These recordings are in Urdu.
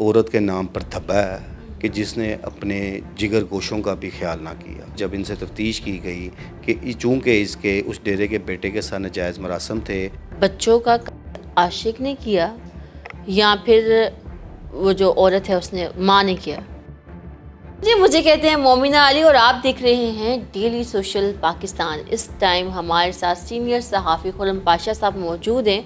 عورت کے نام پر دھبا ہے کہ جس نے اپنے جگر گوشوں کا بھی خیال نہ کیا. جب ان سے تفتیش کی گئی کہ چونکہ اس کے اس ڈیرے کے بیٹے کے ساتھ ناجائز مراسم تھے. بچوں کا عاشق نے کیا یا پھر وہ جو عورت ہے اس نے ماں نے کیا؟ جی مجھے کہتے ہیں مومنہ علی اور آپ دیکھ رہے ہیں ڈیلی سوشل پاکستان. اس ٹائم ہمارے ساتھ سینئر صحافی خرم پاشا صاحب موجود ہیں.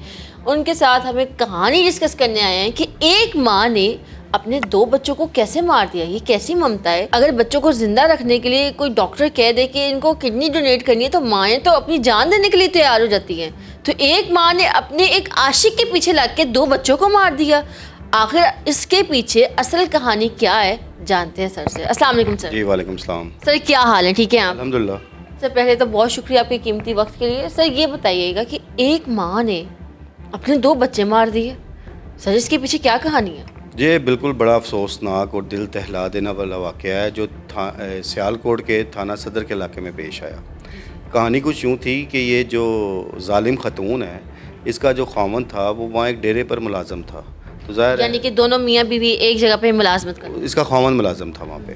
ان کے ساتھ ہمیں کہانی ڈسکس کرنے آئے ہیں کہ ایک ماں نے اپنے 2 بچوں کو کیسے مار دیا. یہ کیسی ممتا ہے؟ اگر بچوں کو زندہ رکھنے کے لیے کوئی ڈاکٹر کہہ دے کہ ان کو کڈنی ڈونیٹ کرنی ہے تو مائیں تو اپنی جان دینے کے لیے تیار ہو جاتی ہیں. تو ایک ماں نے اپنے ایک عاشق کے پیچھے لگ کے 2 بچوں کو مار دیا. آخر اس کے پیچھے اصل کہانی کیا ہے جانتے ہیں سر سے. السلام علیکم سر. جی وعلیکم السلام. سر کیا حال ہے؟ ٹھیک ہے آپ؟ الحمدللہ. سر پہلے تو بہت شکریہ آپ کے قیمتی وقت کے لیے. سر یہ بتائیے گا کہ ایک ماں نے اپنے 2 بچے مار دیے، سر اس کے پیچھے کیا کہانی ہے؟ یہ بالکل بڑا افسوسناک اور دل دہلا دینے والا واقعہ ہے جو سیالکوٹ کے تھانہ صدر کے علاقے میں پیش آیا. کہانی کچھ یوں تھی کہ یہ جو ظالم خاتون ہے اس کا جو خاوند تھا وہ وہاں ایک ڈیرے پر ملازم تھا. تو ظاہر یعنی کہ دونوں میاں بیوی ایک جگہ پہ ملازمت کرتے. اس کا خاوند ملازم تھا وہاں پہ،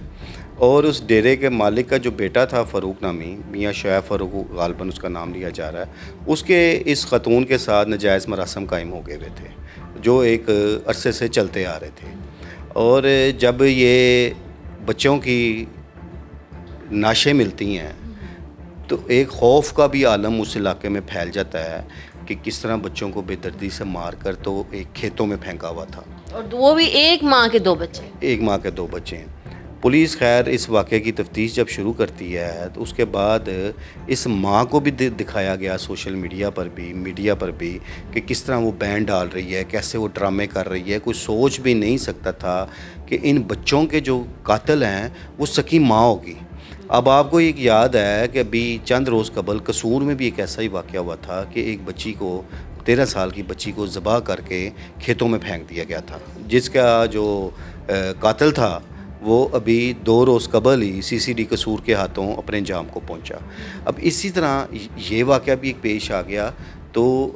اور اس ڈیرے کے مالک کا جو بیٹا تھا فاروق نامی، میاں شعیب فاروق غالباً اس کا نام لیا جا رہا ہے، اس کے اس خاتون کے ساتھ ناجائز مراسم قائم ہو گئے ہوئے تھے جو ایک عرصے سے چلتے آ رہے تھے. اور جب یہ بچوں کی نعشیں ملتی ہیں تو ایک خوف کا بھی عالم اس علاقے میں پھیل جاتا ہے کہ کس طرح بچوں کو بے دردی سے مار کر تو ایک کھیتوں میں پھینکا ہوا تھا، اور وہ بھی ایک ماں کے 2 بچے. ایک ماں کے 2 بچے ہیں. پولیس خیر اس واقعے کی تفتیش جب شروع کرتی ہے تو اس کے بعد اس ماں کو بھی دکھایا گیا سوشل میڈیا پر بھی کہ کس طرح وہ بین ڈال رہی ہے، کیسے وہ ڈرامے کر رہی ہے. کوئی سوچ بھی نہیں سکتا تھا کہ ان بچوں کے جو قاتل ہیں وہ سکی ماں ہوگی. اب آپ کو ایک یاد ہے کہ ابھی چند روز قبل قصور میں بھی ایک ایسا ہی واقعہ ہوا تھا کہ ایک بچی کو 13 سال کی بچی کو ذبح کر کے کھیتوں میں پھینک دیا گیا تھا، جس کا جو قاتل تھا وہ ابھی 2 روز قبل ہی CCD قصور کے ہاتھوں اپنے انجام کو پہنچا. اب اسی طرح یہ واقعہ بھی ایک پیش آ گیا. تو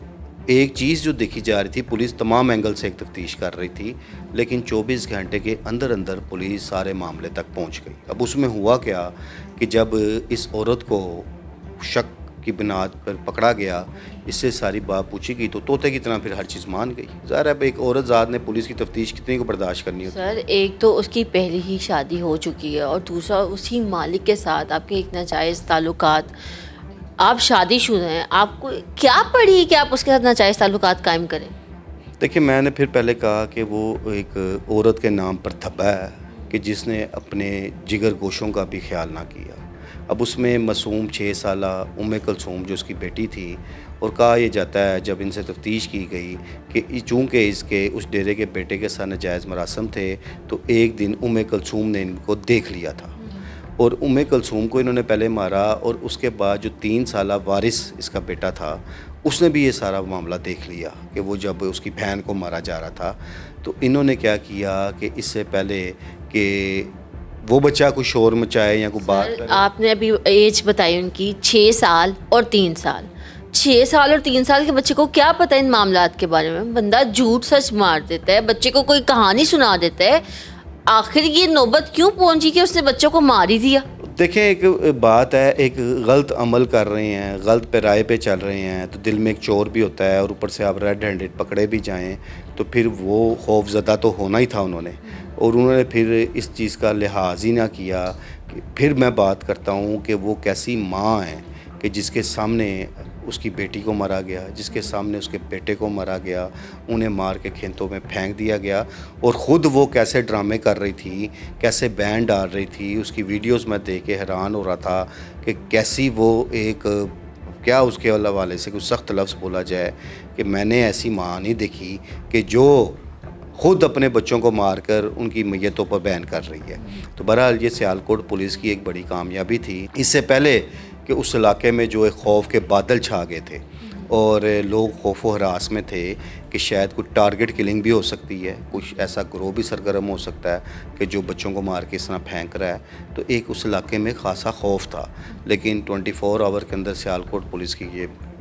ایک چیز جو دیکھی جا رہی تھی، پولیس تمام اینگل سے ایک تفتیش کر رہی تھی لیکن 24 گھنٹے کے اندر پولیس سارے معاملے تک پہنچ گئی. اب اس میں ہوا کیا کہ جب اس عورت کو شک کی بنیاد پر پکڑا گیا، اس سے ساری بات پوچھی گئی تو طوطے کی طرح پھر ہر چیز مان گئی. ظاہر ہے اب ایک عورت ذات نے پولیس کی تفتیش کتنی کو برداشت کرنی ہوتی ہے. سر ایک تو اس کی پہلی ہی شادی ہو چکی ہے اور دوسرا اسی مالک کے ساتھ آپ کے ایک ناجائز تعلقات. آپ شادی شدہ ہیں، آپ کو کیا پڑی کہ آپ اس کے ساتھ ناجائز تعلقات قائم کریں؟ دیکھیں میں نے پھر پہلے کہا کہ وہ ایک عورت کے نام پر دھبا ہے کہ جس نے اپنے جگر گوشوں کا بھی خیال نہ کیا. اب اس میں معصوم 6 سالہ کلثوم جو اس کی بیٹی تھی، اور کہا یہ جاتا ہے جب ان سے تفتیش کی گئی کہ چونکہ اس کے اس ڈیرے کے بیٹے کے ساتھ ناجائز مراسم تھے تو ایک دن کلثوم نے ان کو دیکھ لیا تھا اور کلثوم کو انہوں نے پہلے مارا، اور اس کے بعد جو 3 سالہ وارث اس کا بیٹا تھا اس نے بھی یہ سارا معاملہ دیکھ لیا کہ وہ جب اس کی بہن کو مارا جا رہا تھا تو انہوں نے کیا کیا کہ اس سے پہلے کہ وہ بچہ کوئی شور مچائے یا کوئی بات کرے. آپ نے ابھی ایج بتائی ان کی 6 سال اور 3 سال. 6 سال اور 3 سال کے بچے کو کیا پتہ ان معاملات کے بارے میں؟ بندہ جھوٹ سچ مار دیتا ہے، بچے کو کوئی کہانی سنا دیتا ہے. آخر یہ نوبت کیوں پہنچی کہ اس نے بچوں کو مار ہی دیا؟ دیکھیں ایک بات ہے، ایک غلط عمل کر رہے ہیں، غلط پیرائے پہ چل رہے ہیں تو دل میں ایک چور بھی ہوتا ہے، اور اوپر سے آپ ریڈ ہینڈڈ پکڑے بھی جائیں تو پھر وہ خوف زدہ تو ہونا ہی تھا انہوں نے. اور انہوں نے پھر اس چیز کا لحاظ ہی نہ کیا. کہ پھر میں بات کرتا ہوں کہ وہ کیسی ماں ہیں کہ جس کے سامنے اس کی بیٹی کو مارا گیا، جس کے سامنے اس کے بیٹے کو مارا گیا، انہیں مار کے کھیتوں میں پھینک دیا گیا، اور خود وہ کیسے ڈرامے کر رہی تھی، کیسے بین ڈال رہی تھی. اس کی ویڈیوز میں دیکھ کے حیران ہو رہا تھا کہ کیسی وہ ایک کیا اس کے حوالے سے کوئی سخت لفظ بولا جائے کہ میں نے ایسی ماں نہیں دیکھی کہ جو خود اپنے بچوں کو مار کر ان کی میتوں پر بین کر رہی ہے. تو بہرحال یہ سیالکوٹ پولیس کی ایک بڑی کامیابی تھی. اس سے پہلے کہ اس علاقے میں جو ایک خوف کے بادل چھا گئے تھے اور لوگ خوف و ہراس میں تھے کہ شاید کوئی ٹارگٹ کلنگ بھی ہو سکتی ہے، کچھ ایسا گروہ بھی سرگرم ہو سکتا ہے کہ جو بچوں کو مار کے اس طرح پھینک رہا ہے. تو ایک اس علاقے میں خاصا خوف تھا، لیکن 24 آور کے اندر سیالکوٹ پولیس کی یہ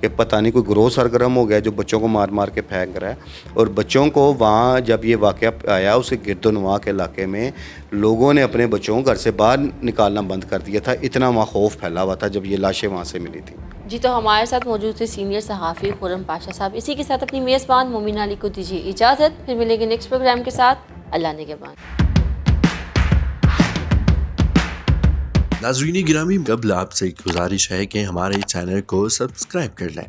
کہ پتہ نہیں کوئی گروہ سرگرم ہو گیا جو بچوں کو مار مار کے پھینک رہا ہے. اور بچوں کو وہاں جب یہ واقعہ آیا اس کے گرد و نواح کے علاقے میں لوگوں نے اپنے بچوں کو گھر سے باہر نکالنا بند کر دیا تھا. اتنا وہاں خوف پھیلا ہوا تھا جب یہ لاشیں وہاں سے ملی تھیں. جی تو ہمارے ساتھ موجود تھے سینئر صحافی خرم پاشا صاحب. اسی کے ساتھ اپنی میزبان مومنہ علی کو دیجیے اجازت. پھر ملیں گے نیکسٹ پروگرام کے ساتھ. اللہ نگہبان. ناظرین گرامی، قبل آپ سے ایک گزارش ہے کہ ہمارے چینل کو سبسکرائب کر لیں.